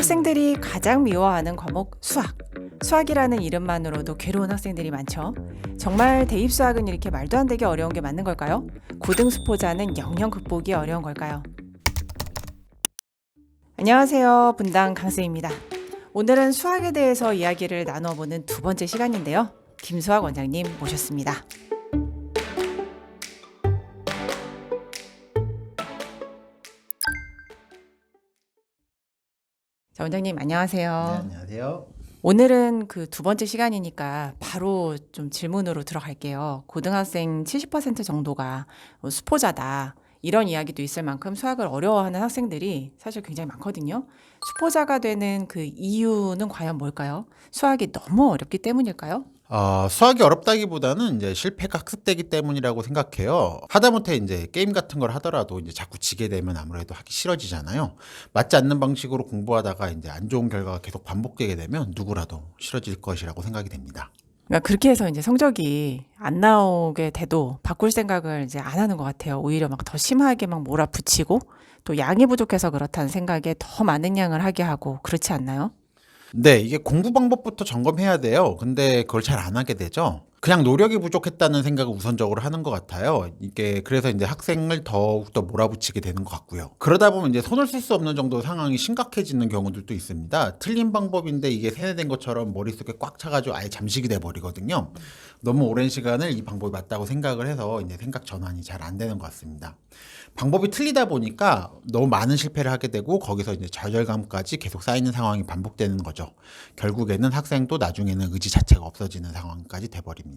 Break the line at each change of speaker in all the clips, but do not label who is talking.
학생들이 가장 미워하는 과목 수학. 수학이라는 이름만으로도 괴로운 학생들이 많죠. 정말 대입 수학은 이렇게 말도 안 되게 어려운 게 맞는 걸까요? 고등수포자는 영영 극복이 어려운 걸까요? 안녕하세요. 분당 강쌤입니다. 오늘은 수학에 대해서 이야기를 나눠보는 두 번째 시간인데요. 김수학 원장님 모셨습니다. 자, 원장님 안녕하세요.
네, 안녕하세요.
오늘은 그 두 번째 시간이니까 바로 좀 질문으로 들어갈게요. 고등학생 70% 정도가 수포자다. 이런 이야기도 있을 만큼 수학을 어려워하는 학생들이 사실 굉장히 많거든요. 수포자가 되는 그 이유는 과연 뭘까요? 수학이 너무 어렵기 때문일까요?
수학이 어렵다기보다는 이제 실패가 학습되기 때문이라고 생각해요. 하다못해 이제 게임 같은 걸 하더라도 이제 자꾸 지게 되면 아무래도 하기 싫어지잖아요. 맞지 않는 방식으로 공부하다가 이제 안 좋은 결과가 계속 반복되게 되면 누구라도 싫어질 것이라고 생각이 됩니다.
그러니까 그렇게 해서 이제 성적이 안 나오게 돼도 바꿀 생각을 이제 안 하는 것 같아요. 오히려 막 더 심하게 막 몰아붙이고 또 양이 부족해서 그렇다는 생각에 더 많은 양을 하게 하고 그렇지 않나요?
네, 이게 공부 방법부터 점검해야 돼요. 근데 그걸 잘 안 하게 되죠. 그냥 노력이 부족했다는 생각을 우선적으로 하는 것 같아요. 이게 그래서 이제 학생을 더욱더 몰아붙이게 되는 것 같고요. 그러다 보면 이제 손을 쓸 수 없는 정도 상황이 심각해지는 경우들도 있습니다. 틀린 방법인데 이게 세뇌된 것처럼 머릿속에 꽉 차가지고 아예 잠식이 돼 버리거든요. 너무 오랜 시간을 이 방법이 맞다고 생각을 해서 이제 생각 전환이 잘 안 되는 것 같습니다. 방법이 틀리다 보니까 너무 많은 실패를 하게 되고 거기서 이제 좌절감까지 계속 쌓이는 상황이 반복되는 거죠. 결국에는 학생도 나중에는 의지 자체가 없어지는 상황까지 돼버립니다.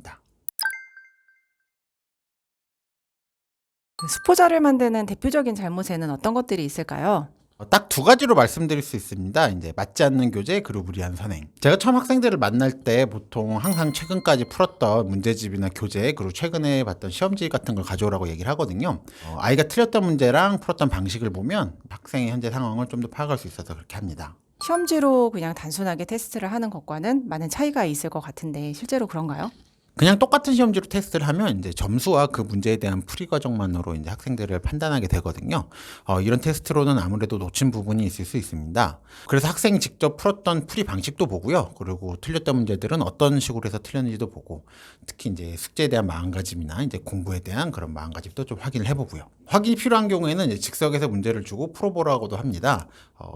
그 수포자를 만드는 대표적인 잘못에는 어떤 것들이 있을까요?
딱 두 가지로 말씀드릴 수 있습니다. 이제 맞지 않는 교재 그리고 무리한 선행. 제가 처음 학생들을 만날 때 보통 항상 최근까지 풀었던 문제집이나 교재 그리고 최근에 봤던 시험지 같은 걸 가져오라고 얘기를 하거든요. 아이가 틀렸던 문제랑 풀었던 방식을 보면 학생의 현재 상황을 좀 더 파악할 수 있어서 그렇게 합니다.
시험지로 그냥 단순하게 테스트를 하는 것과는 많은 차이가 있을 것 같은데 실제로 그런가요?
그냥 똑같은 시험지로 테스트를 하면 이제 점수와 그 문제에 대한 풀이 과정만으로 이제 학생들을 판단하게 되거든요. 이런 테스트로는 아무래도 놓친 부분이 있을 수 있습니다. 그래서 학생이 직접 풀었던 풀이 방식도 보고요. 그리고 틀렸던 문제들은 어떤 식으로 해서 틀렸는지도 보고, 특히 이제 숙제에 대한 마음가짐이나 이제 공부에 대한 그런 마음가짐도 좀 확인을 해보고요. 확인이 필요한 경우에는 이제 즉석에서 문제를 주고 풀어보라고도 합니다.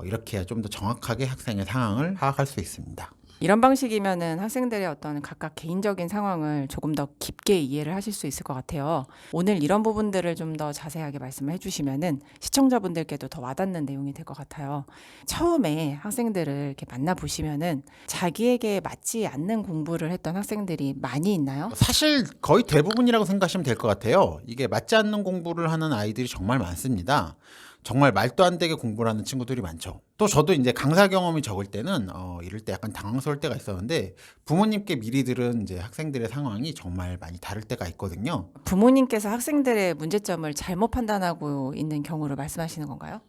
이렇게 해야 좀 더 정확하게 학생의 상황을 파악할 수 있습니다.
이런 방식이면은 학생들의 어떤 각각 개인적인 상황을 조금 더 깊게 이해를 하실 수 있을 것 같아요. 오늘 이런 부분들을 좀 더 자세하게 말씀을 해주시면은 시청자분들께도 더 와닿는 내용이 될 것 같아요. 처음에 학생들을 이렇게 만나 보시면은 자기에게 맞지 않는 공부를 했던 학생들이 많이 있나요?
사실 거의 대부분이라고 생각하시면 될 것 같아요. 이게 맞지 않는 공부를 하는 아이들이 정말 많습니다. 정말 말도 안 되게 공부를 하는 친구들이 많죠. 또 저도 이제 강사 경험이 적을 때는 이럴 때 약간 당황스러울 때가 있었는데 부모님께 미리 들은 이제 학생들의 상황이 정말 많이 다를 때가 있거든요.
부모님께서 학생들의 문제점을 잘못 판단하고 있는 경우를 말씀하시는 건가요?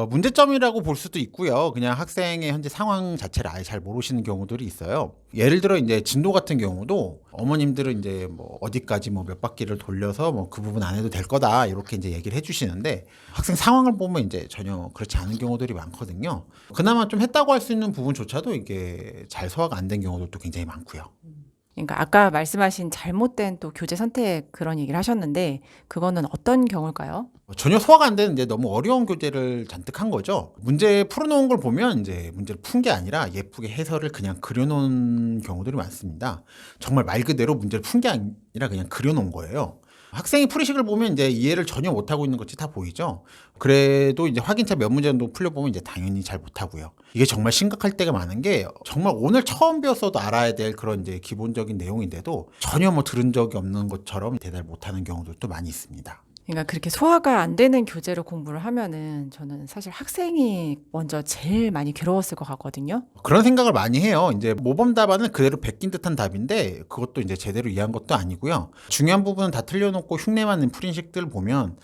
문제점이라고 볼 수도 있고요. 그냥 학생의 현재 상황 자체를 아예 잘 모르시는 경우들이 있어요. 예를 들어 이제 진도 같은 경우도 어머님들은 이제 뭐 어디까지 뭐 몇 바퀴를 돌려서 뭐 그 부분 안 해도 될 거다 이렇게 이제 얘기를 해주시는데 학생 상황을 보면 이제 전혀 그렇지 않은 경우들이 많거든요. 그나마 좀 했다고 할 수 있는 부분조차도 이게 잘 소화가 안 된 경우들도 굉장히 많고요.
그러니까 아까 말씀하신 잘못된 또 교재 선택 그런 얘기를 하셨는데 그거는 어떤 경우일까요?
전혀 소화가 안 되는데 너무 어려운 교재를 잔뜩 한 거죠. 문제 풀어놓은 걸 보면 이제 문제를 푼 게 아니라 예쁘게 해설을 그냥 그려놓은 경우들이 많습니다. 정말 말 그대로 문제를 푼 게 아니라 그냥 그려놓은 거예요. 학생이 풀이식을 보면 이제 이해를 전혀 못하고 있는 것이 다 보이죠. 그래도 이제 확인차 몇 문제 정도 풀려보면 이제 당연히 잘 못하고요. 이게 정말 심각할 때가 많은 게 정말 오늘 처음 배웠어도 알아야 될 그런 이제 기본적인 내용인데도 전혀 뭐 들은 적이 없는 것처럼 대답 못하는 경우들도 많이 있습니다.
그러니까 그렇게 소화가 안 되는 교재로 공부를 하면은 저는 사실 학생이 먼저 제일 많이 괴로웠을 것 같거든요.
그런 생각을 많이 해요. 이제 모범 답안은 그대로 베낀 듯한 답인데 그것도 이제 제대로 이해한 것도 아니고요. 중요한 부분은 다 틀려놓고 흉내만 낸 풀인식들을 보면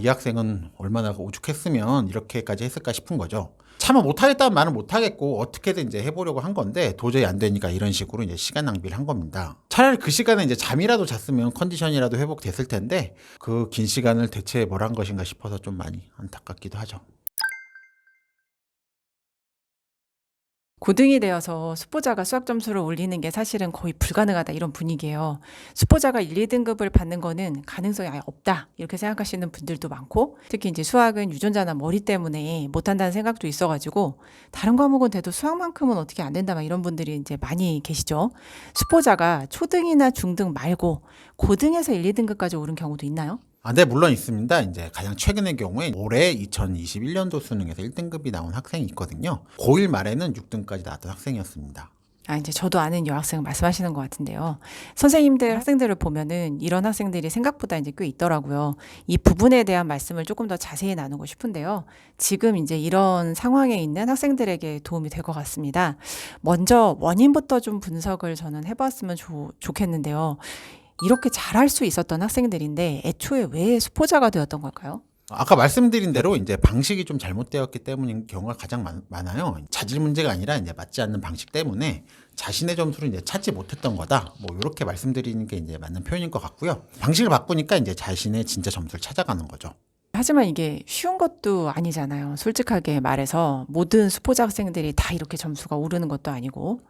이 학생은 얼마나 오죽했으면 이렇게까지 했을까 싶은 거죠. 차마 못하겠다는 말은 못하겠고 어떻게든 이제 해보려고 한 건데 도저히 안 되니까 이런 식으로 이제 시간 낭비를 한 겁니다. 차라리 그 시간에 이제 잠이라도 잤으면 컨디션이라도 회복됐을 텐데 그 긴 시간을 대체 뭘 한 것인가 싶어서 좀 많이 안타깝기도 하죠.
고등이 되어서 수포자가 수학 점수를 올리는 게 사실은 거의 불가능하다 이런 분위기예요. 수포자가 1, 2등급을 받는 거는 가능성이 아예 없다 이렇게 생각하시는 분들도 많고 특히 이제 수학은 유전자나 머리 때문에 못한다는 생각도 있어가지고 다른 과목은 돼도 수학만큼은 어떻게 안 된다 막 이런 분들이 이제 많이 계시죠. 수포자가 초등이나 중등 말고 고등에서 1, 2등급까지 오른 경우도 있나요?
네, 물론 있습니다. 이제 가장 최근의 경우에 올해 2021년도 수능에서 1등급이 나온 학생이 있거든요. 고1 말에는 6등까지 나왔던 학생이었습니다.
이제 저도 아는 여학생 말씀하시는 것 같은데요. 선생님들, 학생들을 보면은 이런 학생들이 생각보다 이제 꽤 있더라고요. 이 부분에 대한 말씀을 조금 더 자세히 나누고 싶은데요. 지금 이제 이런 상황에 있는 학생들에게 도움이 될 것 같습니다. 먼저 원인부터 좀 분석을 저는 해봤으면 좋겠는데요. 이렇게 잘할 수 있었던 학생들인데 애초에 왜 수포자가 되었던 걸까요?
아까 말씀드린 대로 이제 방식이 좀 잘못되었기 때문인 경우가 가장 많아요. 자질 문제가 아니라 이제 맞지 않는 방식 때문에 자신의 점수를 이제 찾지 못했던 거다. 뭐 이렇게 말씀드리는 게 이제 맞는 표현인 것 같고요. 방식을 바꾸니까 이제 자신의 진짜 점수를 찾아가는 거죠.
하지만 이게 쉬운 것도 아니잖아요. 솔직하게 말해서 모든 수포자 학생들이 다 이렇게 점수가 오르는 것도 아니고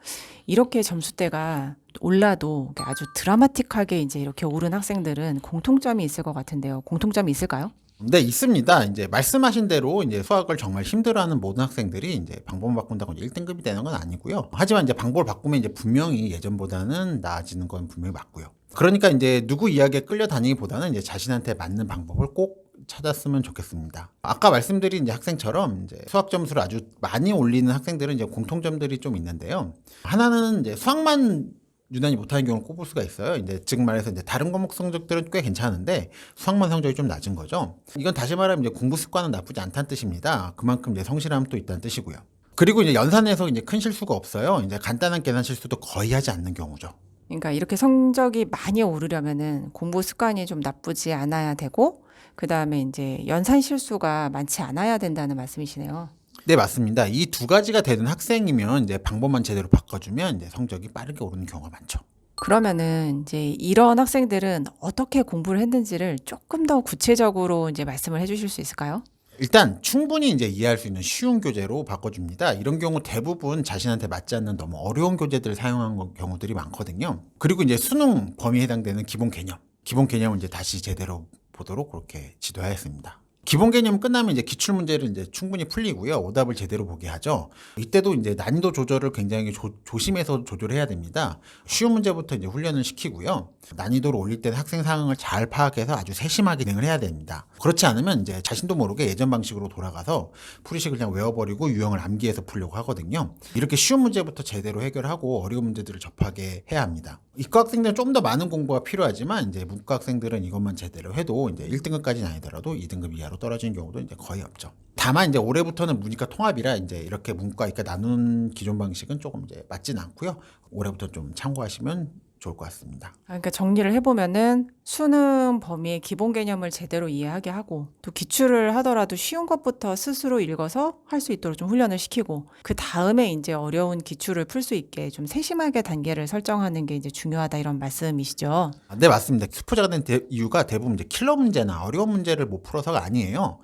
이렇게 점수대가 올라도 아주 드라마틱하게 이제 이렇게 오른 학생들은 공통점이 있을 것 같은데요. 공통점이 있을까요?
네, 있습니다. 이제 말씀하신 대로 이제 수학을 정말 힘들어하는 모든 학생들이 이제 방법을 바꾼다고 1등급이 되는 건 아니고요. 하지만 이제 방법을 바꾸면 이제 분명히 예전보다는 나아지는 건 분명히 맞고요. 그러니까 이제 누구 이야기에 끌려다니기보다는 이제 자신한테 맞는 방법을 꼭 찾았으면 좋겠습니다. 아까 말씀드린 이제 학생처럼 이제 수학 점수를 아주 많이 올리는 학생들은 이제 공통점들이 좀 있는데요. 하나는 이제 수학만 유난히 못하는 경우를 꼽을 수가 있어요. 이제 즉 말해서 이제 다른 과목 성적들은 꽤 괜찮은데 수학만 성적이 좀 낮은 거죠. 이건 다시 말하면 이제 공부 습관은 나쁘지 않다는 뜻입니다. 그만큼 이제 성실함도 또 있다는 뜻이고요. 그리고 이제 연산에서 이제 큰 실수가 없어요. 이제 간단한 계산 실수도 거의 하지 않는 경우죠.
그러니까 이렇게 성적이 많이 오르려면은 공부 습관이 좀 나쁘지 않아야 되고 그다음에 이제 연산 실수가 많지 않아야 된다는 말씀이시네요.
네, 맞습니다. 이 두 가지가 되는 학생이면 이제 방법만 제대로 바꿔주면 이제 성적이 빠르게 오르는 경우가 많죠.
그러면은 이제 이런 학생들은 어떻게 공부를 했는지를 조금 더 구체적으로 이제 말씀을 해주실 수 있을까요?
일단 충분히 이제 이해할 수 있는 쉬운 교재로 바꿔줍니다. 이런 경우 대부분 자신한테 맞지 않는 너무 어려운 교재들을 사용한 경우들이 많거든요. 그리고 이제 수능 범위에 해당되는 기본 개념을 이제 다시 제대로 보도록 그렇게 지도하였습니다. 기본 개념 끝나면 이제 기출 문제를 이제 충분히 풀리고요. 오답을 제대로 보게 하죠. 이때도 이제 난이도 조절을 굉장히 조심해서 조절해야 됩니다. 쉬운 문제부터 이제 훈련을 시키고요. 난이도를 올릴 때는 학생 상황을 잘 파악해서 아주 세심하게 진행을 해야 됩니다. 그렇지 않으면 이제 자신도 모르게 예전 방식으로 돌아가서 풀이식을 그냥 외워버리고 유형을 암기해서 풀려고 하거든요. 이렇게 쉬운 문제부터 제대로 해결하고 어려운 문제들을 접하게 해야 합니다. 이과 학생들은 좀 더 많은 공부가 필요하지만 이제 문과 학생들은 이것만 제대로 해도 이제 1등급까지는 아니더라도 2등급 이하로 떨어지는 경우도 이제 거의 없죠. 다만 이제 올해부터는 문이과 통합이라 이제 이렇게 문과 이과 나누는 기존 방식은 조금 이제 맞진 않고요. 올해부터 좀 참고하시면 좋을 것 같습니다.
그러니까 정리를 해보면은 수능 범위의 기본 개념을 제대로 이해하게 하고 또 기출을 하더라도 쉬운 것부터 스스로 읽어서 할 수 있도록 좀 훈련을 시키고 그 다음에 이제 어려운 기출을 풀 수 있게 좀 세심하게 단계를 설정하는 게 이제 중요하다 이런 말씀이시죠.
네, 맞습니다. 수포자가 된 이유가 대부분 이제 킬러 문제나 어려운 문제를 못 풀어서가 아니에요.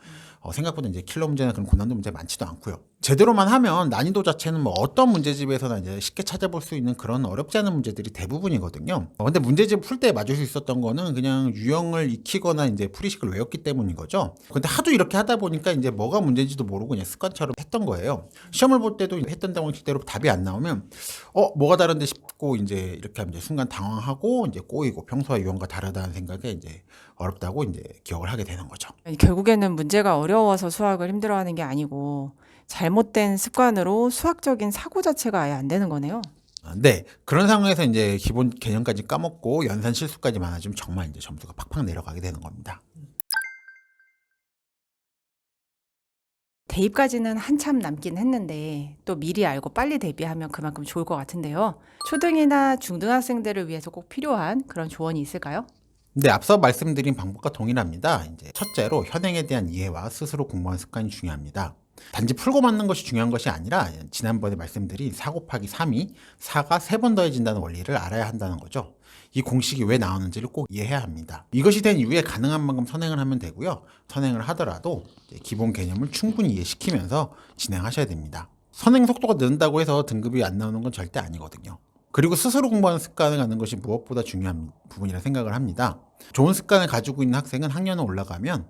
생각보다 이제 킬러 문제나 그런 고난도 문제 많지도 않고요. 제대로만 하면 난이도 자체는 뭐 어떤 문제집에서나 이제 쉽게 찾아볼 수 있는 그런 어렵지 않은 문제들이 대부분이거든요. 근데 문제집 풀 때 맞을 수 있었던 거는 그냥 유형을 익히거나 이제 풀이식을 외웠기 때문인 거죠. 근데 하도 이렇게 하다 보니까 이제 뭐가 문제인지도 모르고 그냥 습관처럼 했던 거예요. 시험을 볼 때도 했던 방식대로 답이 안 나오면 뭐가 다른데 싶고 이제 이렇게 하면 이제 순간 당황하고 이제 꼬이고 평소와 유형과 다르다는 생각에 이제 어렵다고 이제 기억을 하게 되는 거죠.
결국에는 문제가 어려워서 수학을 힘들어하는 게 아니고 잘못된 습관으로 수학적인 사고 자체가 아예 안 되는 거네요.
네, 그런 상황에서 이제 기본 개념까지 까먹고 연산 실수까지 많아지면 정말 이제 점수가 팍팍 내려가게 되는 겁니다.
대입까지는 한참 남긴 했는데 또 미리 알고 빨리 대비하면 그만큼 좋을 것 같은데요. 초등이나 중등학생들을 위해서 꼭 필요한 그런 조언이 있을까요?
네, 앞서 말씀드린 방법과 동일합니다. 이제 첫째로 현행에 대한 이해와 스스로 공부하는 습관이 중요합니다. 단지 풀고 맞는 것이 중요한 것이 아니라 지난번에 말씀드린 4 곱하기 3이 4가 3번 더해진다는 원리를 알아야 한다는 거죠. 이 공식이 왜 나오는지를 꼭 이해해야 합니다. 이것이 된 이후에 가능한 만큼 선행을 하면 되고요. 선행을 하더라도 기본 개념을 충분히 이해시키면서 진행하셔야 됩니다. 선행 속도가 는다고 해서 등급이 안 나오는 건 절대 아니거든요. 그리고 스스로 공부하는 습관을 갖는 것이 무엇보다 중요한 부분이라 생각을 합니다. 좋은 습관을 가지고 있는 학생은 학년을 올라가면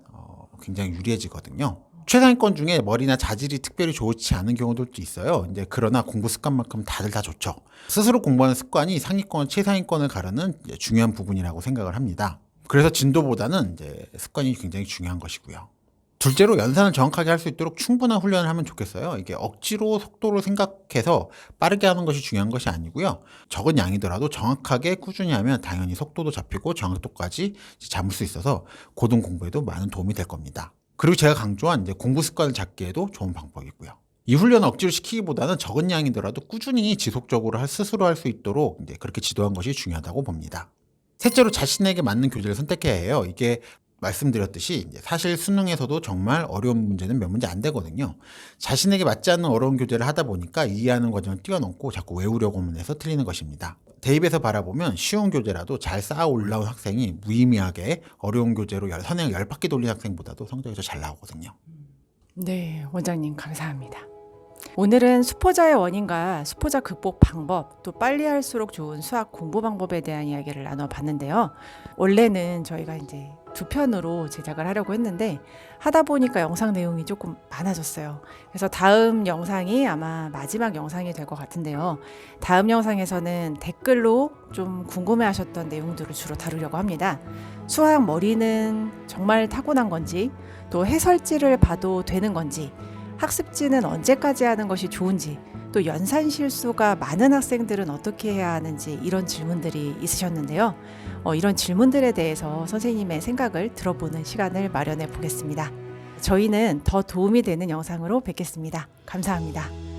굉장히 유리해지거든요. 최상위권 중에 머리나 자질이 특별히 좋지 않은 경우들도 있어요. 이제 그러나 공부 습관만큼 다들 다 좋죠. 스스로 공부하는 습관이 상위권, 최상위권을 가르는 중요한 부분이라고 생각을 합니다. 그래서 진도보다는 이제 습관이 굉장히 중요한 것이고요. 둘째로 연산을 정확하게 할 수 있도록 충분한 훈련을 하면 좋겠어요. 이게 억지로 속도를 생각해서 빠르게 하는 것이 중요한 것이 아니고요. 적은 양이더라도 정확하게 꾸준히 하면 당연히 속도도 잡히고 정확도까지 잡을 수 있어서 고등 공부에도 많은 도움이 될 겁니다. 그리고 제가 강조한 이제 공부 습관을 잡기에도 좋은 방법이고요. 이 훈련을 억지로 시키기보다는 적은 양이더라도 꾸준히 지속적으로 스스로 할 수 있도록 이제 그렇게 지도한 것이 중요하다고 봅니다. 셋째로 자신에게 맞는 교재를 선택해야 해요. 이게 말씀드렸듯이 사실 수능에서도 정말 어려운 문제는 몇 문제 안 되거든요. 자신에게 맞지 않는 어려운 교재를 하다 보니까 이해하는 과정을 뛰어넘고 자꾸 외우려고만 해서 틀리는 것입니다. 대입에서 바라보면 쉬운 교재라도 잘 쌓아 올라온 학생이 무의미하게 어려운 교재로 선행을 10바퀴 돌린 학생보다도 성적이 더 잘 나오거든요.
네, 원장님 감사합니다. 오늘은 수포자의 원인과 수포자 극복 방법, 또 빨리 할수록 좋은 수학 공부 방법에 대한 이야기를 나눠봤는데요. 원래는 저희가 이제 2편으로 제작을 하려고 했는데 하다 보니까 영상 내용이 조금 많아졌어요. 그래서 다음 영상이 아마 마지막 영상이 될 것 같은데요. 다음 영상에서는 댓글로 좀 궁금해하셨던 내용들을 주로 다루려고 합니다. 수학 머리는 정말 타고난 건지, 또 해설지를 봐도 되는 건지, 학습지는 언제까지 하는 것이 좋은지, 또 연산 실수가 많은 학생들은 어떻게 해야 하는지 이런 질문들이 있으셨는데요. 이런 질문들에 대해서 선생님의 생각을 들어보는 시간을 마련해 보겠습니다. 저희는 더 도움이 되는 영상으로 뵙겠습니다. 감사합니다.